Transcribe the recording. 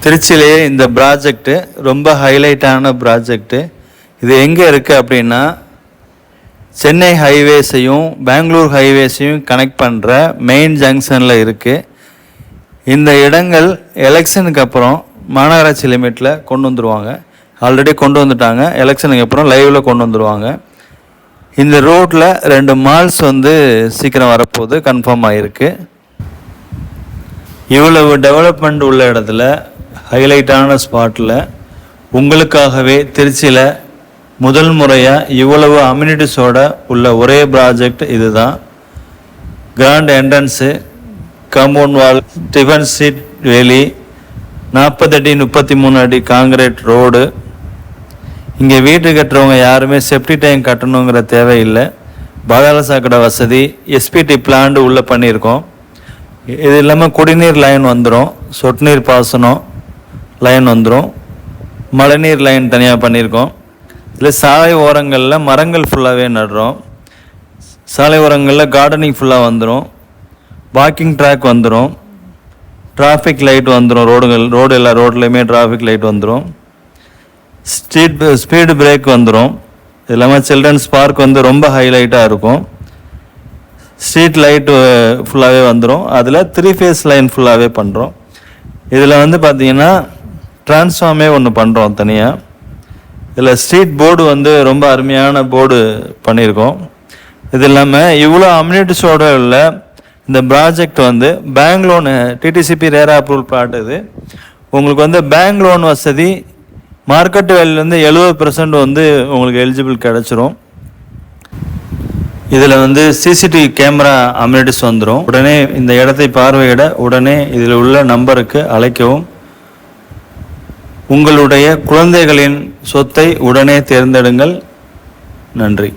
திருச்சியிலேயே இந்த ப்ராஜெக்ட்டு ரொம்ப ஹைலைட்டான ப்ராஜெக்ட்டு. இது எங்கே இருக்குது அப்படின்னா, சென்னை ஹைவேஸையும் பெங்களூர் ஹைவேஸையும் கனெக்ட் பண்ணுற மெயின் ஜங்ஷனில் இருக்குது. இந்த இடங்கள் எலெக்ஷனுக்கு அப்புறம் மாநகராட்சி லிமிட்டில் கொண்டு வந்துடுவாங்க. ஆல்ரெடி கொண்டு வந்துட்டாங்க. எலெக்ஷனுக்கு அப்புறம் லைவில் கொண்டு வந்துடுவாங்க. இந்த ரோட்டில் 2 மால்ஸ் சீக்கிரம் வரப்போகுது, கன்ஃபார்ம் ஆகிருக்கு. இவ்வளவு டெவலப்மெண்ட் உள்ள இடத்துல, ஹைலைட்டான ஸ்பாட்டில் உங்களுக்காகவே திருச்சியில் முதல் முறையாக இவ்வளவு அம்யூனிட்டிஸோட உள்ள ஒரே ப்ராஜெக்ட் இது தான். கிராண்ட் என்ட்ரன்ஸு, காம்பவுண்ட் வால், டிஃபன் ஸ்ட்ரீட் வேலி, 40 அடி 33 அடி காங்கிரீட் ரோடு. இங்கே வீட்டு கட்டுறவங்க யாருமே செப்டி டேங்க் கட்டணுங்கிற தேவையில்லை. பாதாள சாக்கடை வசதி, எஸ்பிடி பிளான்ட் உள்ளே பண்ணியிருக்கோம். இது இல்லாமல் குடிநீர் லைன் வந்துடும், சொட்டு நீர் பாசனம் லைன் வந்துடும், மழைநீர் லைன் தனியாக பண்ணியிருக்கோம். இதில் சாலை ஓரங்களில் மரங்கள் ஃபுல்லாகவே நடுறோம். சாலை ஓரங்களில் கார்டனிங் ஃபுல்லாக வந்துடும், வாக்கிங் ட்ராக் வந்துடும், டிராஃபிக் லைட் வந்துடும். ரோடு எல்லா ரோட்லேயுமே டிராஃபிக் லைட் வந்துடும். ஸ்பீடு பிரேக் வந்துடும். இது இல்லாமல் சில்ட்ரன்ஸ் பார்க் ரொம்ப ஹைலைட்டாக இருக்கும். ஸ்ட்ரீட் லைட்டு ஃபுல்லாகவே வந்துடும். அதில் 3 ஃபேஸ் லைன் ஃபுல்லாகவே பண்ணுறோம். இதில் பார்த்தீங்கன்னா டிரான்ஸ்ஃபார்மே ஒன்று பண்ணுறோம் தனியாக. இதில் ஸ்ட்ரீட் போர்டு ரொம்ப அருமையான போர்டு பண்ணியிருக்கோம். இது இல்லாமல் இவ்வளோ அம்யூனிட்டிஸோடு உள்ள இந்த project bank loan, DTCP RERA approval plot. இது உங்களுக்கு பேங்க் லோன் வசதி மார்க்கெட் வேல்யூலேருந்து 70% உங்களுக்கு எலிஜிபிள் கிடச்சிரும். இதில் சிசிடிவி கேமரா அம்யூனிட்டிஸ் வந்துடும். உடனே இந்த இடத்தை பார்வையிட உடனே இதில் உள்ள நம்பருக்கு அழைக்கவும். உங்களுடைய குழந்தைகளின் சொத்தை உடனே தேர்ந்தெடுங்கள். நன்றி.